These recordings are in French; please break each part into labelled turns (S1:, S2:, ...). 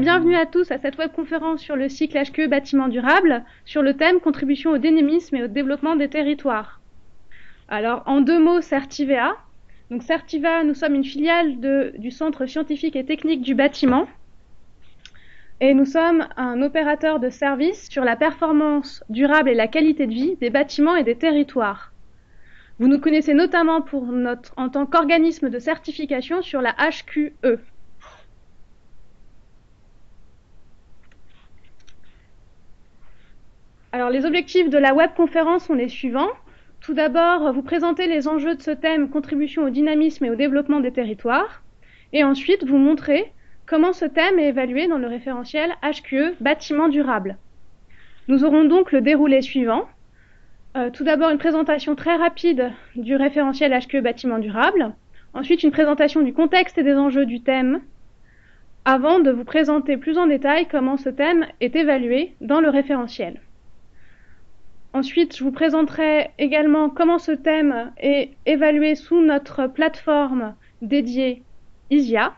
S1: bienvenue à tous à cette webconférence sur le cycle HQE Bâtiment durable, sur le thème Contribution au dynamisme et au développement des territoires. Alors, en deux mots, Certivea. Donc, Certivea, nous sommes une filiale du Centre scientifique et technique du bâtiment. Et nous sommes un opérateur de services sur la performance durable et la qualité de vie des bâtiments et des territoires. Vous nous connaissez notamment en tant qu'organisme de certification sur la HQE. Alors, les objectifs de la webconférence sont les suivants. Tout d'abord, vous présenter les enjeux de ce thème, contribution au dynamisme et au développement des territoires. Et ensuite, vous montrer comment ce thème est évalué dans le référentiel HQE Bâtiment durable. Nous aurons donc le déroulé suivant. Tout d'abord, une présentation très rapide du référentiel HQE Bâtiment durable. Ensuite, une présentation du contexte et des enjeux du thème, avant de vous présenter plus en détail comment ce thème est évalué dans le référentiel. Ensuite, je vous présenterai également comment ce thème est évalué sous notre plateforme dédiée ISIA.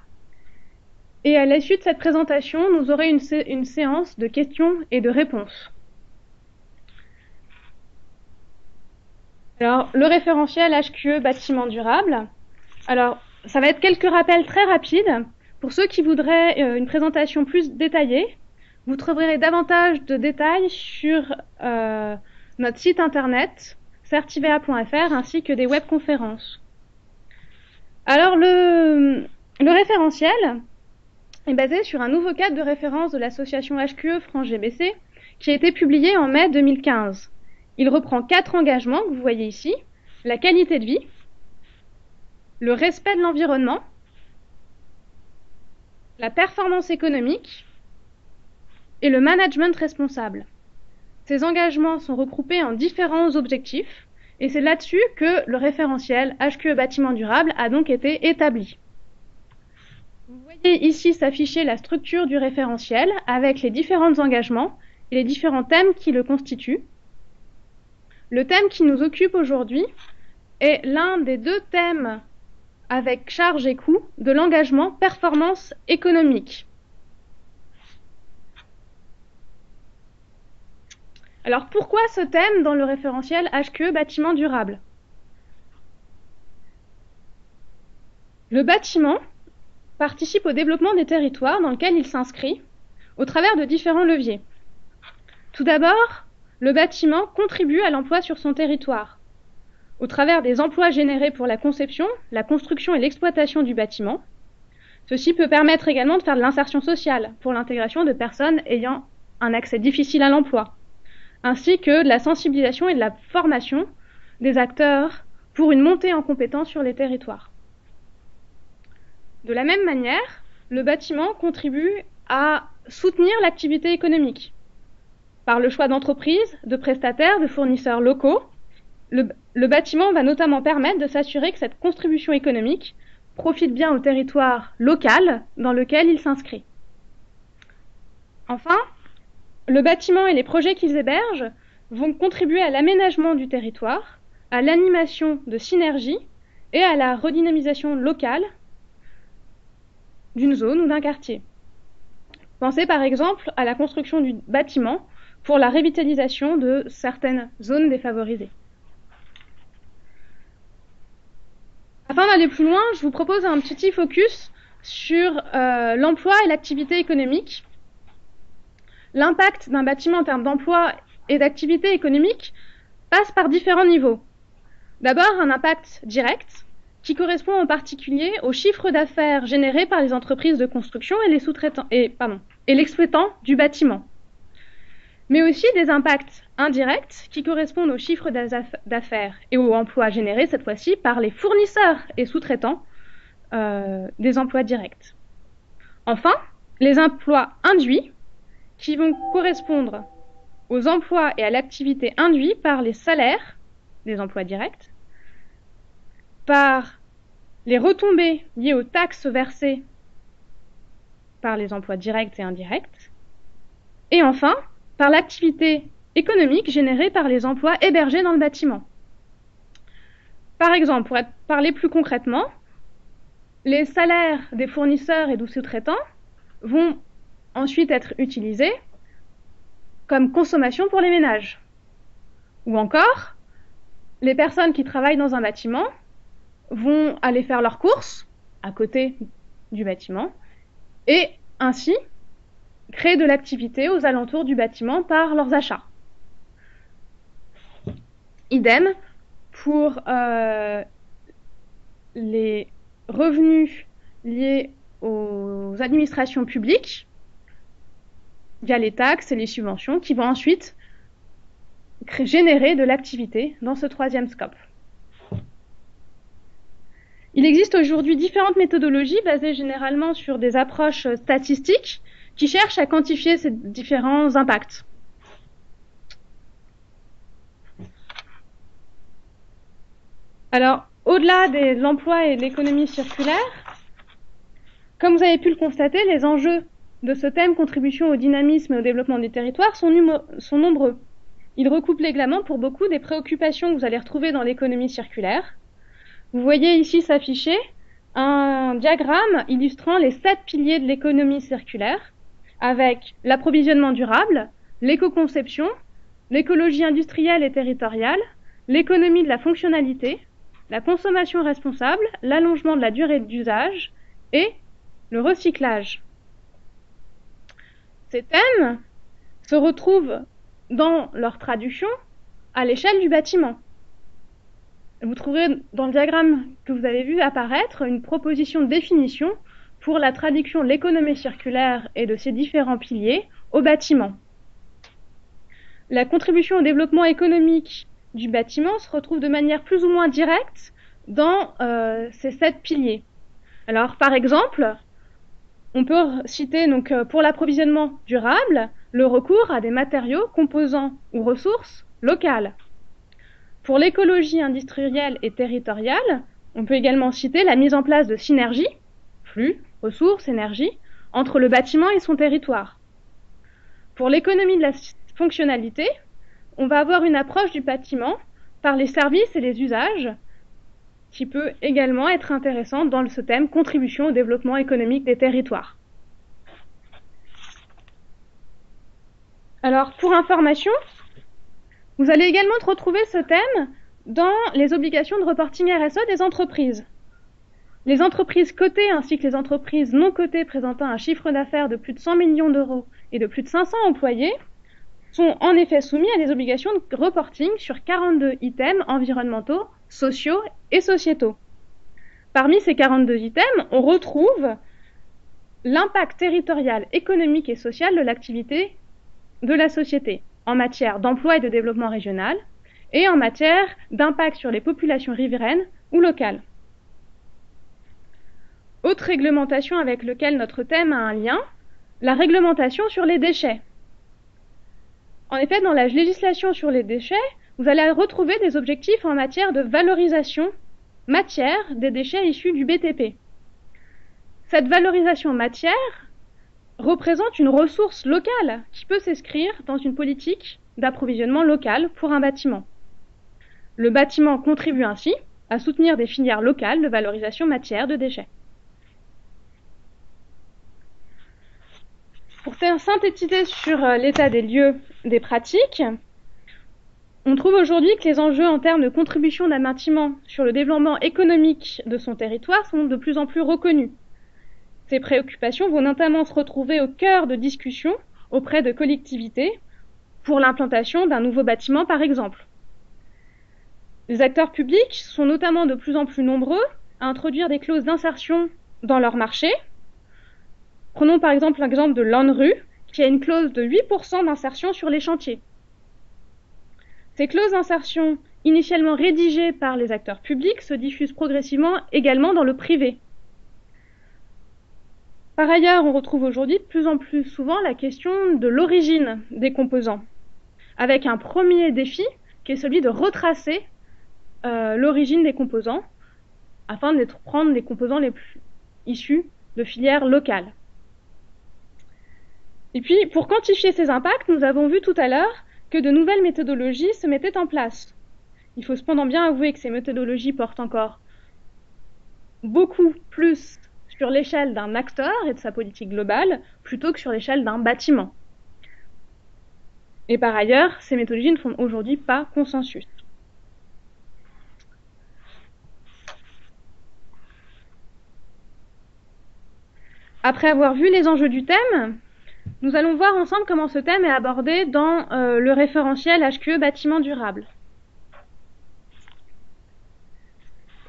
S1: Et à l'issue de cette présentation, nous aurons une séance de questions et de réponses. Alors, le référentiel HQE Bâtiment durable. Alors, ça va être quelques rappels très rapides. Pour ceux qui voudraient une présentation plus détaillée, vous trouverez davantage de détails sur notre site internet certivea.fr ainsi que des webconférences. Alors le référentiel est basé sur un nouveau cadre de référence de l'association HQE France GBC qui a été publié en mai 2015. Il reprend 4 engagements que vous voyez ici: la qualité de vie, le respect de l'environnement, la performance économique et le management responsable. Ces engagements sont regroupés en différents objectifs et c'est là-dessus que le référentiel HQE Bâtiment durable a donc été établi. Vous voyez ici s'afficher la structure du référentiel avec les différents engagements et les différents thèmes qui le constituent. Le thème qui nous occupe aujourd'hui est l'un des 2 thèmes avec charge et coût de l'engagement performance économique. Alors pourquoi ce thème dans le référentiel HQE Bâtiment durable? Le bâtiment participe au développement des territoires dans lequel il s'inscrit au travers de différents leviers. Tout d'abord, le bâtiment contribue à l'emploi sur son territoire, au travers des emplois générés pour la conception, la construction et l'exploitation du bâtiment. Ceci peut permettre également de faire de l'insertion sociale pour l'intégration de personnes ayant un accès difficile à l'emploi, ainsi que de la sensibilisation et de la formation des acteurs pour une montée en compétences sur les territoires. De la même manière, le bâtiment contribue à soutenir l'activité économique par le choix d'entreprises, de prestataires, de fournisseurs locaux. Le bâtiment va notamment permettre de s'assurer que cette contribution économique profite bien au territoire local dans lequel il s'inscrit. Enfin, le bâtiment et les projets qu'ils hébergent vont contribuer à l'aménagement du territoire, à l'animation de synergies et à la redynamisation locale d'une zone ou d'un quartier. Pensez par exemple à la construction du bâtiment pour la revitalisation de certaines zones défavorisées. Afin d'aller plus loin, je vous propose un petit focus sur l'emploi et l'activité économique. L'impact d'un bâtiment en termes d'emploi et d'activité économique passe par différents niveaux. D'abord, un impact direct, qui correspond en particulier au chiffre d'affaires généré par les entreprises de construction et les sous-traitants et l'exploitant du bâtiment. Mais aussi des impacts indirects qui correspondent au chiffre d'affaires et aux emplois générés cette fois-ci par les fournisseurs et sous-traitants des emplois directs. Enfin, les emplois induits qui vont correspondre aux emplois et à l'activité induits par les salaires des emplois directs, par les retombées liées aux taxes versées par les emplois directs et indirects, et enfin, par l'activité économique générée par les emplois hébergés dans le bâtiment. Par exemple, pour parler plus concrètement, les salaires des fournisseurs et des sous-traitants vont ensuite être utilisés comme consommation pour les ménages. Ou encore, les personnes qui travaillent dans un bâtiment vont aller faire leurs courses à côté du bâtiment et ainsi créer de l'activité aux alentours du bâtiment par leurs achats. Idem pour les revenus liés aux administrations publiques via les taxes et les subventions qui vont ensuite générer de l'activité dans ce troisième scope. Il existe aujourd'hui différentes méthodologies basées généralement sur des approches statistiques qui cherchent à quantifier ces différents impacts. Alors, au-delà de l'emploi et de l'économie circulaire, comme vous avez pu le constater, les enjeux de ce thème contribution au dynamisme et au développement des territoires sont nombreux. Ils recoupent légalement pour beaucoup des préoccupations que vous allez retrouver dans l'économie circulaire. Vous voyez ici s'afficher un diagramme illustrant les 7 piliers de l'économie circulaire avec l'approvisionnement durable, l'éco-conception, l'écologie industrielle et territoriale, l'économie de la fonctionnalité, la consommation responsable, l'allongement de la durée d'usage et le recyclage. Ces thèmes se retrouvent dans leur traduction à l'échelle du bâtiment. Vous trouverez dans le diagramme que vous avez vu apparaître une proposition de définition pour la traduction de l'économie circulaire et de ses différents piliers au bâtiment. La contribution au développement économique du bâtiment se retrouve de manière plus ou moins directe dans ces 7 piliers. Alors, par exemple, on peut citer donc, pour l'approvisionnement durable le recours à des matériaux, composants ou ressources locales. Pour l'écologie industrielle et territoriale, on peut également citer la mise en place de synergies, flux, ressources, énergie, entre le bâtiment et son territoire. Pour l'économie de la fonctionnalité, on va avoir une approche du bâtiment par les services et les usages qui peut également être intéressante dans ce thème contribution au développement économique des territoires. Alors, pour information, vous allez également retrouver ce thème dans les obligations de reporting RSE des entreprises. Les entreprises cotées ainsi que les entreprises non cotées présentant un chiffre d'affaires de plus de 100 millions d'euros et de plus de 500 employés sont en effet soumis à des obligations de reporting sur 42 items environnementaux, sociaux et sociétaux. Parmi ces 42 items, on retrouve l'impact territorial, économique et social de l'activité de la société en matière d'emploi et de développement régional et en matière d'impact sur les populations riveraines ou locales. Autre réglementation avec laquelle notre thème a un lien, la réglementation sur les déchets. En effet, dans la législation sur les déchets, vous allez retrouver des objectifs en matière de valorisation matière des déchets issus du BTP. Cette valorisation matière représente une ressource locale qui peut s'inscrire dans une politique d'approvisionnement local pour un bâtiment. Le bâtiment contribue ainsi à soutenir des filières locales de valorisation matière de déchets. Pour synthétiser sur l'état des lieux des pratiques, on trouve aujourd'hui que les enjeux en termes de contribution d'un bâtiment sur le développement économique de son territoire sont de plus en plus reconnus. Ces préoccupations vont notamment se retrouver au cœur de discussions auprès de collectivités pour l'implantation d'un nouveau bâtiment par exemple. Les acteurs publics sont notamment de plus en plus nombreux à introduire des clauses d'insertion dans leur marché. Prenons par exemple l'exemple de l'ANRU, qui a une clause de 8% d'insertion sur les chantiers. Ces clauses d'insertion, initialement rédigées par les acteurs publics, se diffusent progressivement également dans le privé. Par ailleurs, on retrouve aujourd'hui de plus en plus souvent la question de l'origine des composants, avec un premier défi qui est celui de retracer l'origine des composants, afin de prendre les composants les plus issus de filières locales. Et puis, pour quantifier ces impacts, nous avons vu tout à l'heure que de nouvelles méthodologies se mettaient en place. Il faut cependant bien avouer que ces méthodologies portent encore beaucoup plus sur l'échelle d'un acteur et de sa politique globale, plutôt que sur l'échelle d'un bâtiment. Et par ailleurs, ces méthodologies ne font aujourd'hui pas consensus. Après avoir vu les enjeux du thème, nous allons voir ensemble comment ce thème est abordé dans le référentiel HQE bâtiment durable.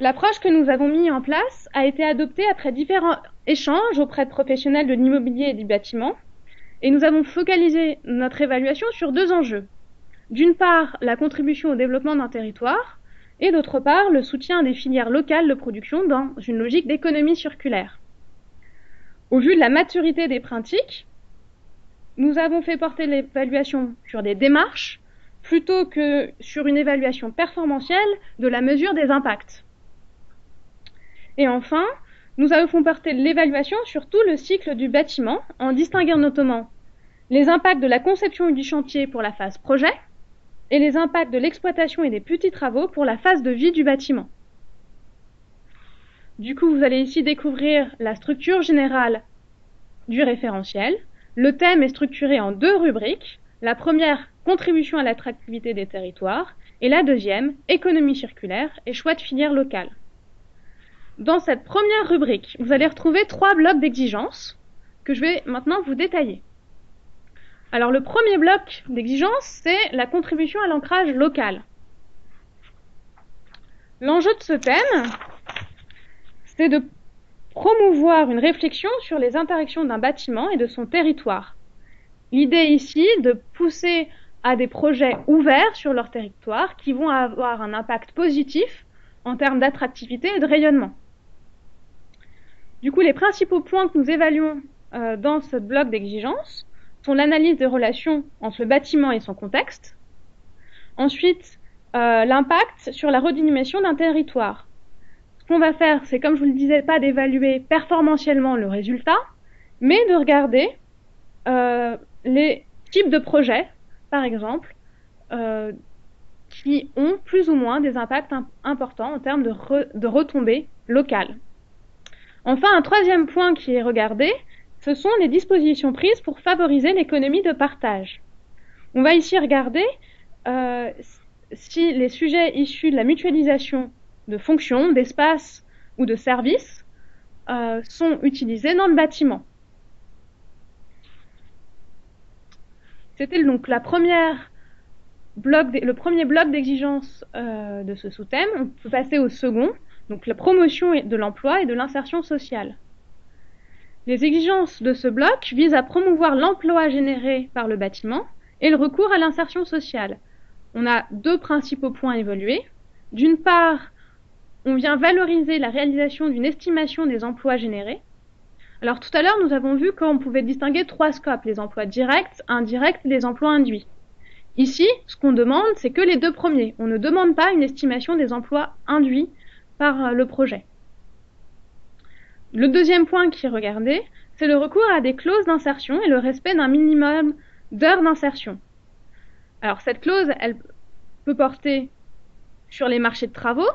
S1: L'approche que nous avons mise en place a été adoptée après différents échanges auprès de professionnels de l'immobilier et du bâtiment, et nous avons focalisé notre évaluation sur deux enjeux. D'une part, la contribution au développement d'un territoire, et d'autre part, le soutien des filières locales de production dans une logique d'économie circulaire. Au vu de la maturité des pratiques, nous avons fait porter l'évaluation sur des démarches plutôt que sur une évaluation performantielle de la mesure des impacts. Et enfin, nous avons porté l'évaluation sur tout le cycle du bâtiment en distinguant notamment les impacts de la conception du chantier pour la phase projet et les impacts de l'exploitation et des petits travaux pour la phase de vie du bâtiment. Du coup, vous allez ici découvrir la structure générale du référentiel. Le thème est structuré en deux rubriques. La première, contribution à l'attractivité des territoires, et la deuxième, économie circulaire et choix de filière locale. Dans cette première rubrique, vous allez retrouver 3 blocs d'exigences que je vais maintenant vous détailler. Alors le premier bloc d'exigences, c'est la contribution à l'ancrage local. L'enjeu de ce thème, c'est de promouvoir une réflexion sur les interactions d'un bâtiment et de son territoire. L'idée ici, de pousser à des projets ouverts sur leur territoire qui vont avoir un impact positif en termes d'attractivité et de rayonnement. Du coup, les principaux points que nous évaluons dans ce bloc d'exigences sont l'analyse des relations entre le bâtiment et son contexte. Ensuite, l'impact sur la redynamisation d'un territoire. Ce qu'on va faire, c'est, comme je vous le disais, pas d'évaluer performantiellement le résultat, mais de regarder les types de projets, par exemple, qui ont plus ou moins des impacts importants en termes de retombées locales. Enfin, un troisième point qui est regardé, ce sont les dispositions prises pour favoriser l'économie de partage. On va ici regarder si les sujets issus de la mutualisation de fonctions, d'espaces ou de services sont utilisés dans le bâtiment. C'était donc le premier bloc d'exigence de ce sous-thème. On peut passer au second, donc la promotion de l'emploi et de l'insertion sociale. Les exigences de ce bloc visent à promouvoir l'emploi généré par le bâtiment et le recours à l'insertion sociale. On a deux principaux points à évaluer. D'une part, on vient valoriser la réalisation d'une estimation des emplois générés. Alors tout à l'heure, nous avons vu qu'on pouvait distinguer 3 scopes, les emplois directs, indirects et les emplois induits. Ici, ce qu'on demande, c'est que les 2 premiers. On ne demande pas une estimation des emplois induits par le projet. Le deuxième point qui est regardé, c'est le recours à des clauses d'insertion et le respect d'un minimum d'heures d'insertion. Alors cette clause, elle peut porter sur les marchés de travaux,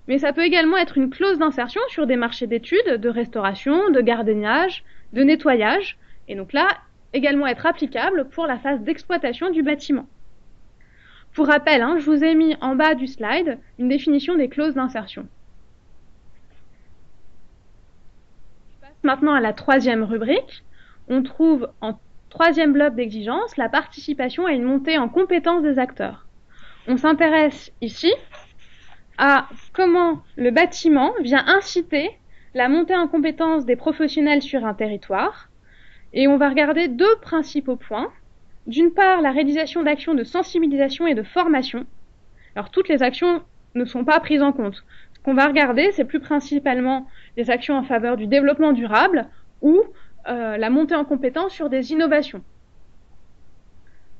S1: mais ça peut également être une clause d'insertion sur des marchés d'études, de restauration, de gardiennage, de nettoyage, et donc là, également être applicable pour la phase d'exploitation du bâtiment. Pour rappel, je vous ai mis en bas du slide une définition des clauses d'insertion. Je passe maintenant à la troisième rubrique. On trouve en troisième bloc d'exigence la participation à une montée en compétences des acteurs. On s'intéresse ici à comment le bâtiment vient inciter la montée en compétences des professionnels sur un territoire. Et on va regarder 2 principaux points. D'une part, la réalisation d'actions de sensibilisation et de formation. Alors, toutes les actions ne sont pas prises en compte. Ce qu'on va regarder, c'est plus principalement les actions en faveur du développement durable ou la montée en compétences sur des innovations.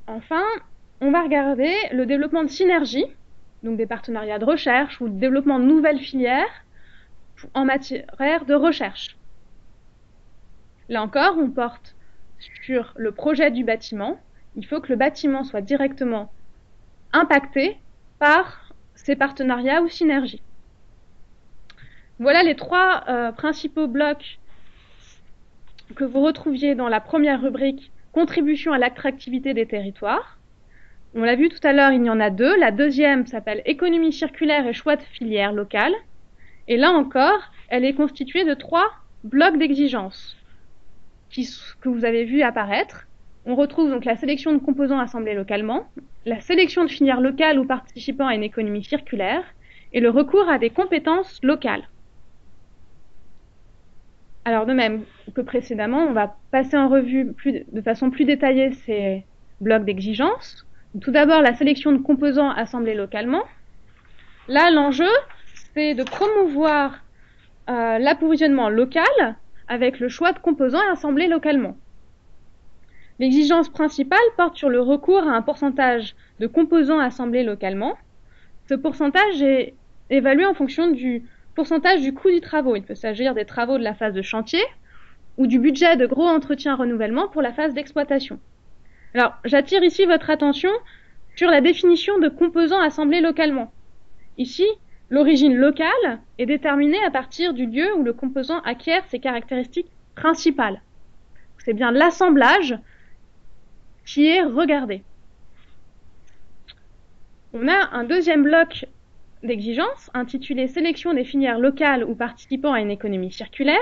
S1: Enfin, on va regarder le développement de synergies, donc des partenariats de recherche ou le développement de nouvelles filières en matière de recherche. Là encore, on porte sur le projet du bâtiment. Il faut que le bâtiment soit directement impacté par ces partenariats ou synergies. Voilà les 3 principaux blocs que vous retrouviez dans la première rubrique Contribution à l'attractivité des territoires. On l'a vu tout à l'heure, il y en a deux. La deuxième s'appelle Économie circulaire et choix de filière locale. Et là encore, elle est constituée de 3 blocs d'exigences que vous avez vu apparaître. On retrouve donc la sélection de composants assemblés localement, la sélection de filières locales ou participant à une économie circulaire, et le recours à des compétences locales. Alors de même que précédemment, on va passer en revue de façon plus détaillée ces blocs d'exigences. Tout d'abord, la sélection de composants assemblés localement. Là, l'enjeu, c'est de promouvoir l'approvisionnement local avec le choix de composants assemblés localement. L'exigence principale porte sur le recours à un pourcentage de composants assemblés localement. Ce pourcentage est évalué en fonction du pourcentage du coût du travaux. Il peut s'agir des travaux de la phase de chantier ou du budget de gros entretien renouvellement pour la phase d'exploitation. Alors, j'attire ici votre attention sur la définition de composants assemblés localement. Ici, l'origine locale est déterminée à partir du lieu où le composant acquiert ses caractéristiques principales. C'est bien l'assemblage qui est regardé. On a un deuxième bloc d'exigences intitulé Sélection des filières locales ou participant à une économie circulaire,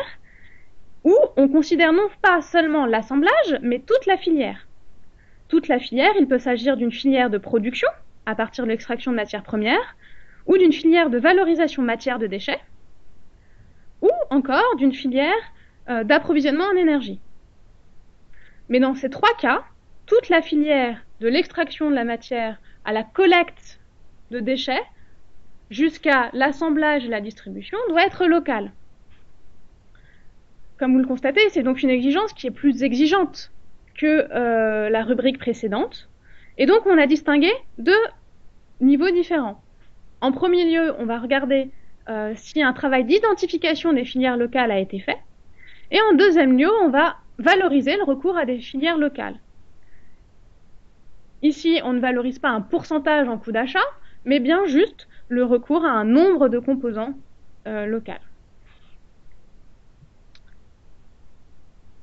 S1: où on considère non pas seulement l'assemblage, mais toute la filière. Toute la filière, il peut s'agir d'une filière de production, à partir de l'extraction de matières premières, ou d'une filière de valorisation matière de déchets, ou encore d'une filière d'approvisionnement en énergie. Mais dans ces 3 cas, toute la filière de l'extraction de la matière à la collecte de déchets jusqu'à l'assemblage et la distribution doit être locale. Comme vous le constatez, c'est donc une exigence qui est plus exigeante que la rubrique précédente. Et donc on a distingué 2 niveaux différents. En premier lieu, on va regarder si un travail d'identification des filières locales a été fait. Et en deuxième lieu, on va valoriser le recours à des filières locales. Ici, on ne valorise pas un pourcentage en coût d'achat, mais bien juste le recours à un nombre de composants locaux.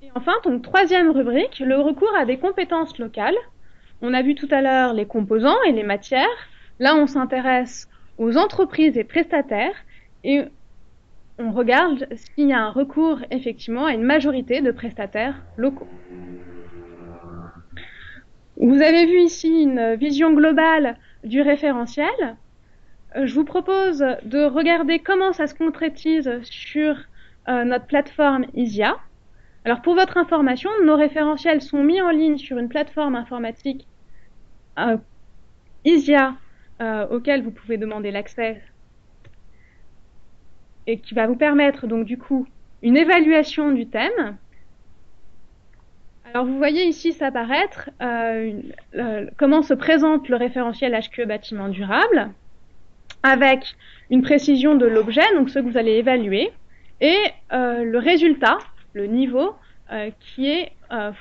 S1: Et enfin, donc troisième rubrique, le recours à des compétences locales. On a vu tout à l'heure les composants et les matières. Là, on s'intéresse aux entreprises et prestataires et on regarde s'il y a un recours effectivement à une majorité de prestataires locaux. Vous avez vu ici une vision globale du référentiel. Je vous propose de regarder comment ça se concrétise sur notre plateforme ISIA. Alors pour votre information, nos référentiels sont mis en ligne sur une plateforme informatique ISIA auquel vous pouvez demander l'accès et qui va vous permettre donc du coup une évaluation du thème. Alors vous voyez ici s'apparaître comment se présente le référentiel HQE bâtiment durable avec une précision de l'objet, donc ce que vous allez évaluer, et le résultat, le niveau, qui est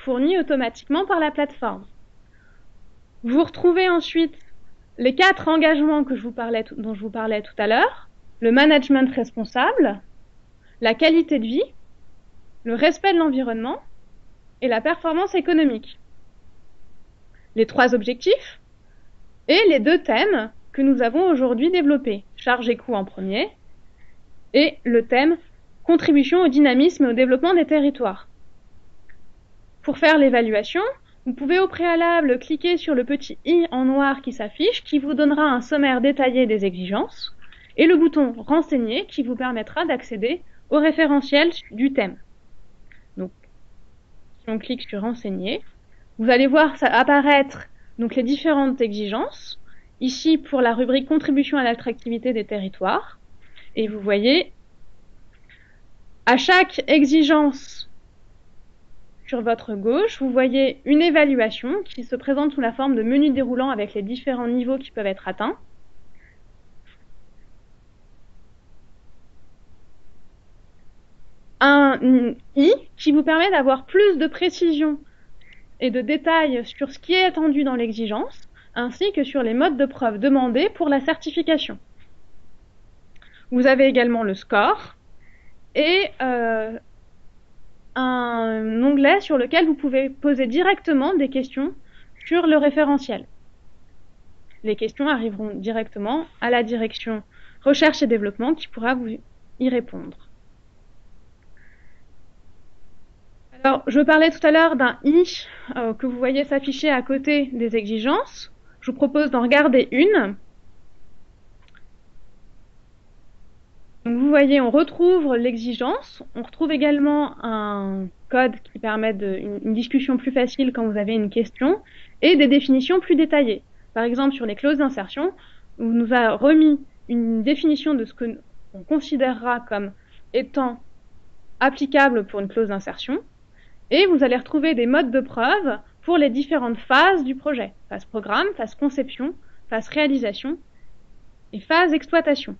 S1: fourni automatiquement par la plateforme. Vous retrouvez ensuite les 4 engagements dont je vous parlais tout à l'heure, le management responsable, la qualité de vie, le respect de l'environnement et la performance économique. Les 3 objectifs et les 2 thèmes que nous avons aujourd'hui développés, charges et coûts en premier, et le thème contribution au dynamisme et au développement des territoires. Pour faire l'évaluation, vous pouvez au préalable cliquer sur le petit i en noir qui s'affiche, qui vous donnera un sommaire détaillé des exigences, et le bouton renseigner qui vous permettra d'accéder au référentiel du thème. Donc, si on clique sur renseigner, vous allez voir apparaître donc les différentes exigences. Ici, pour la rubrique contribution à l'attractivité des territoires. Et vous voyez, à chaque exigence sur votre gauche, vous voyez une évaluation qui se présente sous la forme de menu déroulant avec les différents niveaux qui peuvent être atteints. Un i qui vous permet d'avoir plus de précision et de détails sur ce qui est attendu dans l'exigence, ainsi que sur les modes de preuve demandés pour la certification. Vous avez également le score et un un onglet sur lequel vous pouvez poser directement des questions sur le référentiel. Les questions arriveront directement à la direction recherche et développement qui pourra vous y répondre. Alors, je parlais tout à l'heure d'un i que vous voyez s'afficher à côté des exigences. Je vous propose d'en regarder une. Donc, vous voyez, on retrouve l'exigence. On retrouve également un code qui permet une discussion plus facile quand vous avez une question et des définitions plus détaillées. Par exemple, sur les clauses d'insertion, on nous a remis une définition de ce que on considérera comme étant applicable pour une clause d'insertion. Et vous allez retrouver des modes de preuve pour les différentes phases du projet. Phase programme, phase conception, phase réalisation et phase exploitation.